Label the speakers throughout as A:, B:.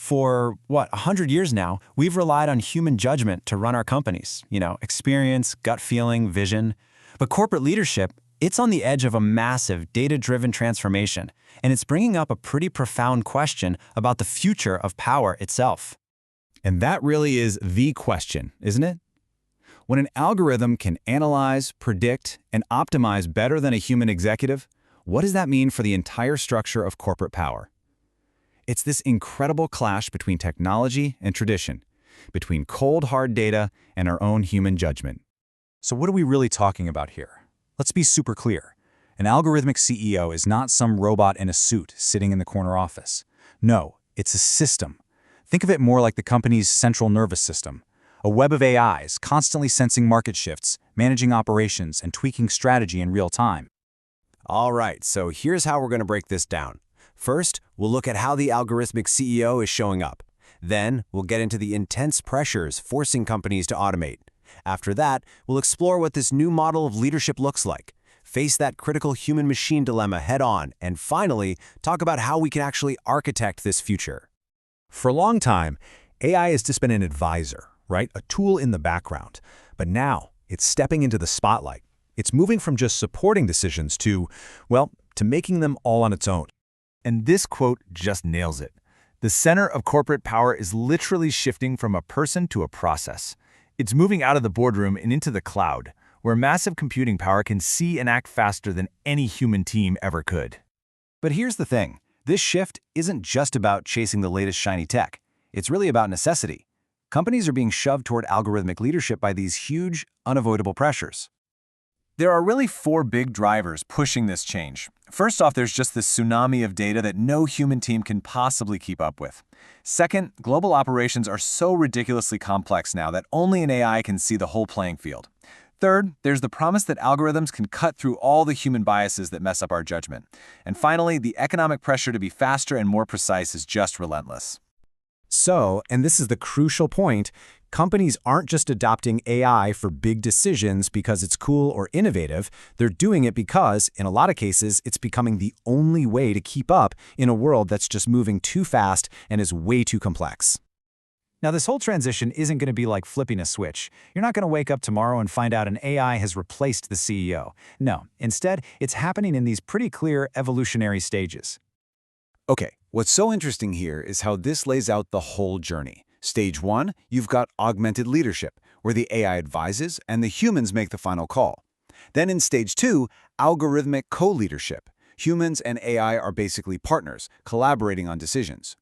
A: For, 100 years now, we've relied on human judgment to run our companies. Experience, gut feeling, vision. But corporate leadership, it's on the edge of a massive data-driven transformation, and it's bringing up a pretty profound question about the future of power itself.
B: And that really is the question, isn't it? When an algorithm can analyze, predict, and optimize better than a human executive, what does that mean for the entire structure of corporate power? It's this incredible clash between technology and tradition, between cold, hard data and our own human judgment.
C: So what are we really talking about here? Let's be super clear. An algorithmic CEO is not some robot in a suit sitting in the corner office. No, it's a system. Think of it more like the company's central nervous system. A web of AIs constantly sensing market shifts, managing operations, and tweaking strategy in real time.
D: All right, so here's how we're going to break this down. First, we'll look at how the algorithmic CEO is showing up. Then, we'll get into the intense pressures forcing companies to automate. After that, we'll explore what this new model of leadership looks like, face that critical human-machine dilemma head-on, and finally, talk about how we can actually architect this future.
C: For a long time, AI has just been an advisor, right? A tool in the background. But now, it's stepping into the spotlight. It's moving from just supporting decisions to making them all on its own.
E: And this quote just nails it. The center of corporate power is literally shifting from a person to a process. It's moving out of the boardroom and into the cloud, where massive computing power can see and act faster than any human team ever could.
A: But here's the thing. This shift isn't just about chasing the latest shiny tech. It's really about necessity. Companies are being shoved toward algorithmic leadership by these huge, unavoidable pressures.
F: There are really four big drivers pushing this change. First off, there's just this tsunami of data that no human team can possibly keep up with. Second, global operations are so ridiculously complex now that only an AI can see the whole playing field. Third, there's the promise that algorithms can cut through all the human biases that mess up our judgment. And finally, the economic pressure to be faster and more precise is just relentless.
C: So, and this is the crucial point, companies aren't just adopting AI for big decisions because it's cool or innovative. They're doing it because, in a lot of cases, it's becoming the only way to keep up in a world that's just moving too fast and is way too complex. Now, this whole transition isn't going to be like flipping a switch. You're not going to wake up tomorrow and find out an AI has replaced the CEO. No, instead, it's happening in these pretty clear evolutionary stages.
B: Okay, what's so interesting here is how this lays out the whole journey. Stage 1, you've got augmented leadership, where the AI advises and the humans make the final call. Then in Stage 2, algorithmic co-leadership. Humans and AI are basically partners, collaborating on decisions.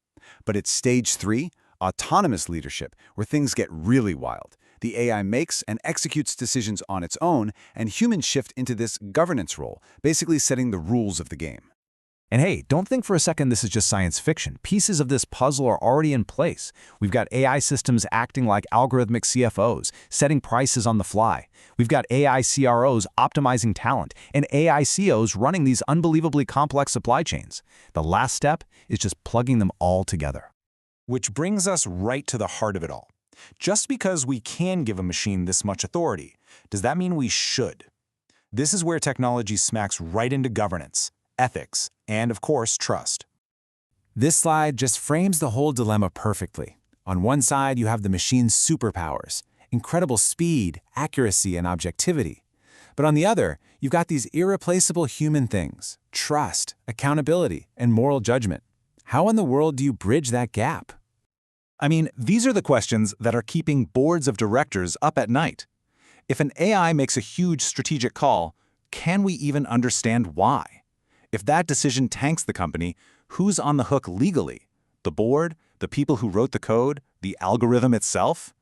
B: But it's Stage 3, autonomous leadership, where things get really wild. The AI makes and executes decisions on its own, and humans shift into this governance role, basically setting the rules of the game.
C: And hey, don't think for a second this is just science fiction. Pieces of this puzzle are already in place. We've got AI systems acting like algorithmic CFOs, setting prices on the fly. We've got AI CROs optimizing talent, and AI COs running these unbelievably complex supply chains. The last step is just plugging them all together. Which brings us right to the heart of it all. Just because we can give a machine this much authority, does that mean we should? This is where technology smacks right into governance, ethics, and of course, trust.
B: This slide just frames the whole dilemma perfectly. On one side, you have the machine's superpowers, incredible speed, accuracy, and objectivity. But on the other, you've got these irreplaceable human things, trust, accountability, and moral judgment. How in the world do you bridge that gap?
C: I mean, these are the questions that are keeping boards of directors up at night. If an AI makes a huge strategic call, can we even understand why? If that decision tanks the company, who's on the hook legally? The board? The people who wrote the code? The algorithm itself?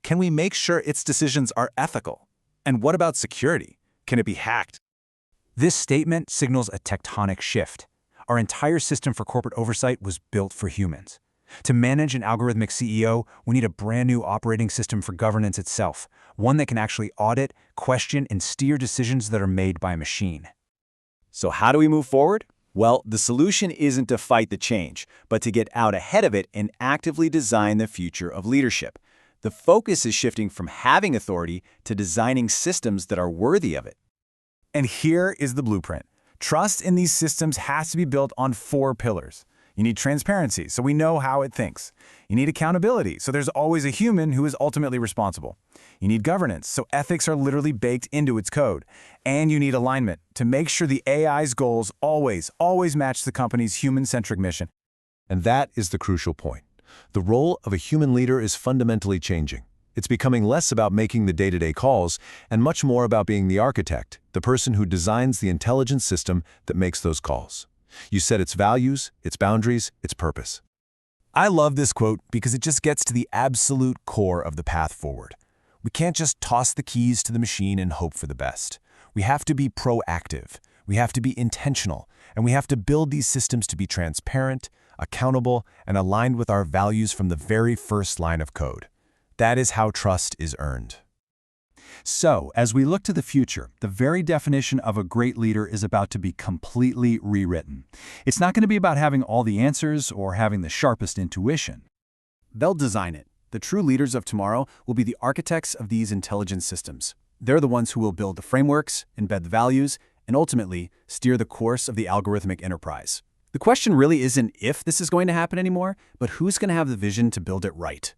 C: Can we make sure its decisions are ethical? And what about security? Can it be hacked? This statement signals a tectonic shift. Our entire system for corporate oversight was built for humans. To manage an algorithmic CEO, we need a brand new operating system for governance itself, one that can actually audit, question, and steer decisions that are made by a machine.
D: So how do we move forward? Well, the solution isn't to fight the change, but to get out ahead of it and actively design the future of leadership. The focus is shifting from having authority to designing systems that are worthy of it.
E: And here is the blueprint. Trust in these systems has to be built on 4 pillars.
B: You need transparency, so we know how it thinks. You need accountability, so there's always a human who is ultimately responsible. You need governance, so ethics are literally baked into its code. And you need alignment to make sure the AI's goals always match the company's human-centric mission.
G: And that is the crucial point. The role of a human leader is fundamentally changing. It's becoming less about making the day-to-day calls and much more about being the architect, the person who designs the intelligent system that makes those calls. You set its values, its boundaries, its purpose.
D: I love this quote because it just gets to the absolute core of the path forward. We can't just toss the keys to the machine and hope for the best. We have to be proactive, we have to be intentional, and we have to build these systems to be transparent, accountable, and aligned with our values from the very first line of code. That is how trust is earned.
H: So, as we look to the future, the very definition of a great leader is about to be completely rewritten. It's not going to be about having all the answers or having the sharpest intuition.
F: They'll design it. The true leaders of tomorrow will be the architects of these intelligent systems. They're the ones who will build the frameworks, embed the values, and ultimately steer the course of the algorithmic enterprise. The question really isn't if this is going to happen anymore, but who's going to have the vision to build it right.